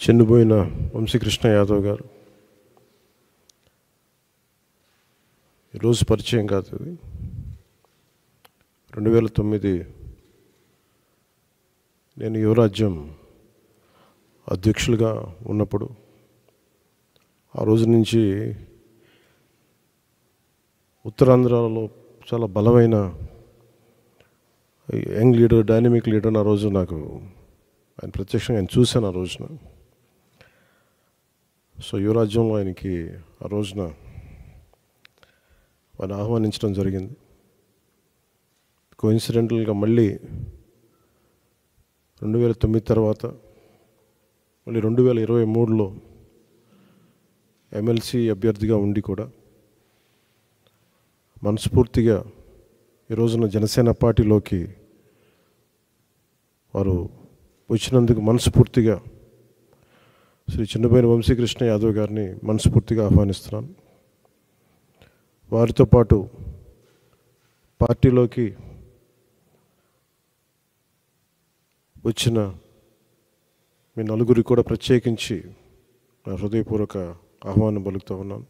చనిపోయిన వంశీకృష్ణ యాదవ్ గారు ఈరోజు పరిచయం కాదు. ఇది 2009 నేను యువరాజ్యం అధ్యక్షులుగా ఉన్నప్పుడు ఆ రోజు నుంచి ఉత్తరాంధ్రలో చాలా బలమైన యంగ్ లీడర్, డైనమిక్ లీడర్. ఆ రోజు నాకు ఆయన ప్రత్యక్షంగా ఆయన చూశాను ఆ రోజున. సో యువరాజ్యంలో ఆయనకి ఆ రోజున ఆయన ఆహ్వానించడం జరిగింది. కోఇన్సిడెంటల్గా మళ్ళీ 2009 తర్వాత మళ్ళీ 2023లో ఎమ్మెల్సీ అభ్యర్థిగా ఉండి కూడా మనస్ఫూర్తిగా ఈ రోజున జనసేన పార్టీలోకి వారు వచ్చినందుకు మనస్ఫూర్తిగా శ్రీ చిన్నబోయిన వంశీకృష్ణ యాదవ్ గారిని మనస్ఫూర్తిగా ఆహ్వానిస్తున్నాను. వారితో పాటు పార్టీలోకి వచ్చిన మీ నలుగురికి కూడా ప్రత్యేకించి నా హృదయపూర్వక ఆహ్వానం పలుకుతూ ఉన్నాను.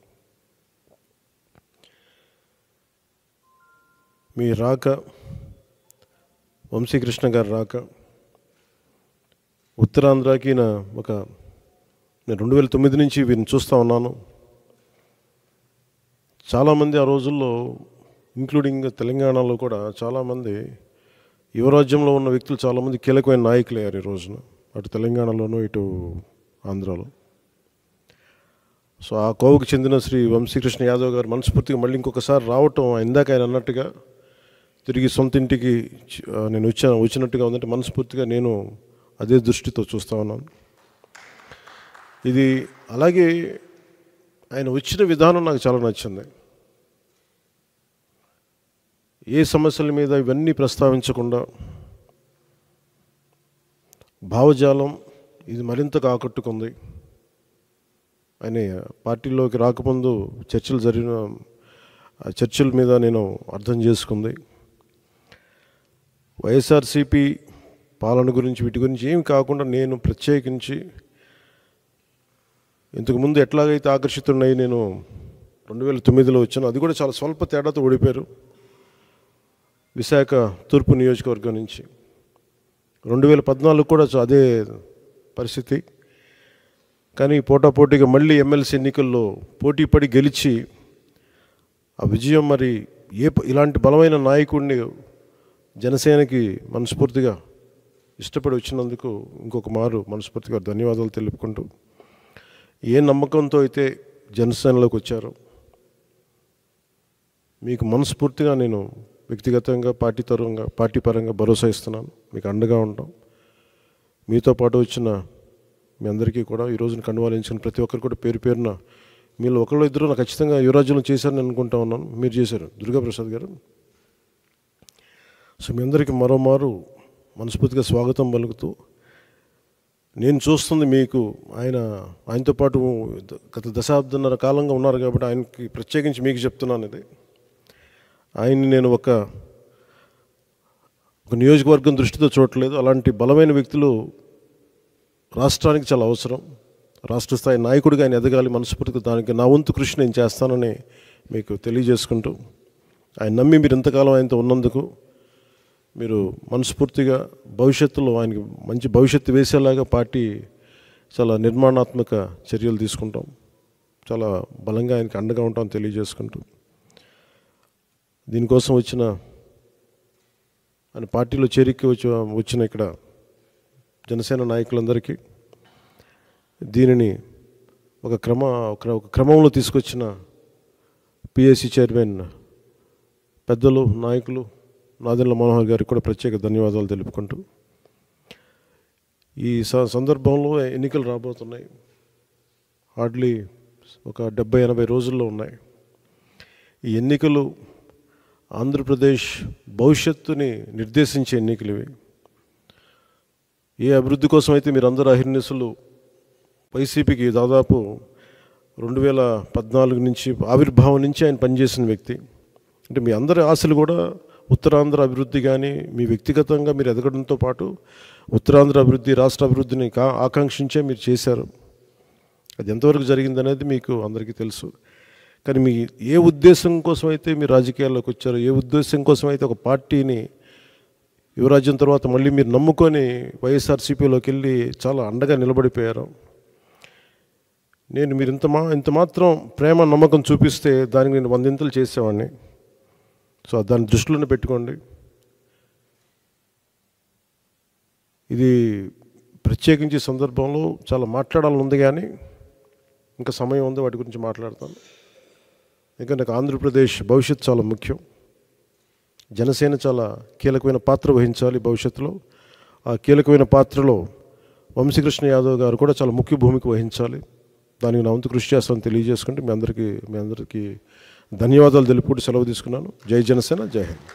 మీ రాక, వంశీకృష్ణ గారి రాక ఉత్తరాంధ్రకి నేను 2009 నుంచి వీరిని చూస్తూ ఉన్నాను. చాలామంది ఆ రోజుల్లో ఇంక్లూడింగ్ తెలంగాణలో కూడా చాలామంది యువరాజ్యంలో ఉన్న వ్యక్తులు చాలామంది కీలకమైన నాయకులు అయ్యారు ఈ రోజున, అటు తెలంగాణలోనూ ఇటు ఆంధ్రాలో. సో ఆ కోవకు చెందిన శ్రీ వంశీకృష్ణ యాదవ్ గారు మనస్ఫూర్తిగా మళ్ళీ ఇంకొకసారి రావటం, ఇందాక ఆయన అన్నట్టుగా తిరిగి సొంత ఇంటికి నేను వచ్చినట్టుగా ఉందంటే మనస్ఫూర్తిగా నేను అదే దృష్టితో చూస్తూ ఉన్నాను. ఇది అలాగే ఆయన వచ్చిన విధానం నాకు చాలా నచ్చింది. ఏ సమస్యల మీద ఇవన్నీ ప్రస్తావించకుండా భావజాలం ఇది మరింతగా ఆకట్టుకుంది. ఆయన పార్టీలోకి రాకముందు చర్చల మీద నేను అర్థం చేసుకుంది. వైఎస్ఆర్సీపీ పాలన గురించి వీటి గురించి ఏమి కాకుండా నేను ప్రత్యేకించి ఇంతకుముందు ఎట్లాగైతే ఆకర్షితున్నాయి నేను 2009లో వచ్చాను, అది కూడా చాలా స్వల్ప తేడాతో ఓడిపోయారు విశాఖ తూర్పు నియోజకవర్గం నుంచి. 2014 కూడా అదే పరిస్థితి. కానీ పోటాపోటీగా మళ్ళీ ఎమ్మెల్సీ ఎన్నికల్లో పోటీపడి గెలిచి ఆ విజయం మరి ఇలాంటి బలమైన నాయకుడిని జనసేనకి మనస్ఫూర్తిగా ఇష్టపడి వచ్చినందుకు ఇంకొక మారు మనస్ఫూర్తిగా ధన్యవాదాలు తెలుపుకుంటూ, ఏ నమ్మకంతో అయితే జనసేనలోకి వచ్చారో మీకు మనస్ఫూర్తిగా నేను వ్యక్తిగతంగా పార్టీ పరంగా భరోసా ఇస్తున్నాను. మీకు అండగా ఉంటాం. మీతో పాటు వచ్చిన మీ అందరికీ కూడా ఈ రోజున కండువాలించిన ప్రతి ఒక్కరు కూడా పేరు పేరున మీలో ఒకళ్ళు ఇద్దరు నాకు ఖచ్చితంగా యువరాజ్యంలో చేశారని అనుకుంటా ఉన్నాను. మీరు చేశారు, దుర్గాప్రసాద్ గారు. సో మీ అందరికీ మరోమారు మనస్ఫూర్తిగా స్వాగతం పలుకుతూ, నేను చూస్తుంది మీకు ఆయనతో పాటు గత దశాబ్దన్నర కాలంగా ఉన్నారు కాబట్టి ఆయనకి ప్రత్యేకించి మీకు చెప్తున్నాను. ఇది ఆయన్ని నేను ఒక నియోజకవర్గం దృష్టితో చూడట్లేదు. అలాంటి బలమైన వ్యక్తులు రాష్ట్రానికి చాలా అవసరం. రాష్ట్ర స్థాయి నాయకుడిగా ఆయన ఎదగాలి. మనస్ఫూర్తిగా దానికి నా వంతు కృషి నేను చేస్తానని మీకు తెలియజేసుకుంటూ, ఆయన నమ్మి మీరు ఇంతకాలం ఆయనతో ఉన్నందుకు మీరు మనస్ఫూర్తిగా భవిష్యత్తులో ఆయనకి మంచి భవిష్యత్తు వేసేలాగా పార్టీ చాలా నిర్మాణాత్మక చర్యలు తీసుకుంటాం. చాలా బలంగా ఆయనకి అండగా ఉంటామని తెలియజేసుకుంటూ, దీనికోసం ఆయన పార్టీలో చేరిక వచ్చిన ఇక్కడ జనసేన నాయకులందరికీ, దీనిని ఒక క్రమంలో తీసుకొచ్చిన పిఎస్సి చైర్మన్ పెద్దలు నాయకులు నాదెండ్ల మనోహర్ గారికి కూడా ప్రత్యేక ధన్యవాదాలు తెలుపుకుంటూ, ఈ సందర్భంలో ఎన్నికలు రాబోతున్నాయి. హార్డ్లీ ఒక 70-80 రోజుల్లో ఉన్నాయి. ఈ ఎన్నికలు ఆంధ్రప్రదేశ్ భవిష్యత్తుని నిర్దేశించే ఎన్నికలు ఇవి. ఏ అభివృద్ధి కోసం అయితే మీరందరూ అహిర్నిశలు వైసీపీకి దాదాపు 2014 నుంచి ఆవిర్భావం నుంచి ఆయన పనిచేసిన వ్యక్తి. అంటే మీ అందరి ఆశలు కూడా ఉత్తరాంధ్ర అభివృద్ధి కానీ మీ వ్యక్తిగతంగా మీరు ఎదగడంతో పాటు ఉత్తరాంధ్ర అభివృద్ధి, రాష్ట్ర అభివృద్ధిని ఆకాంక్షించే మీరు చేశారు. అది ఎంతవరకు జరిగిందనేది మీకు అందరికీ తెలుసు. కానీ మీ ఏ ఉద్దేశం కోసం అయితే మీరు రాజకీయాల్లోకి వచ్చారో, ఏ ఉద్దేశం కోసం అయితే ఒక పార్టీని యువరాజ్యం తర్వాత మళ్ళీ మీరు నమ్ముకొని వైఎస్ఆర్సీపీలోకి వెళ్ళి చాలా అండగా నిలబడిపోయారు. మీరు ఇంత మాత్రం ప్రేమ నమ్మకం చూపిస్తే దానికి నేను 100 ఇంతలు చేసేవాడిని. సో దాన్ని దృష్టిలోనే పెట్టుకోండి. ఇది ప్రత్యేకించి సందర్భంలో చాలా మాట్లాడాలని ఉంది, కానీ ఇంకా సమయం ఉంది, వాటి గురించి మాట్లాడతాను. ఇంకా నాకు ఆంధ్రప్రదేశ్ భవిష్యత్తు చాలా ముఖ్యం. జనసేన చాలా కీలకమైన పాత్ర వహించాలి భవిష్యత్తులో. ఆ కీలకమైన పాత్రలో వంశీకృష్ణ యాదవ్ గారు కూడా చాలా ముఖ్య భూమిక వహించాలి. దానికి నా వంతు కృషి చేస్తానని తెలియజేసుకుంటే మీ అందరికీ ధన్యవాదాలు తెలుపుకుంటూ సెలవు తీసుకున్నాను. జై జనసేన, జై హింద్.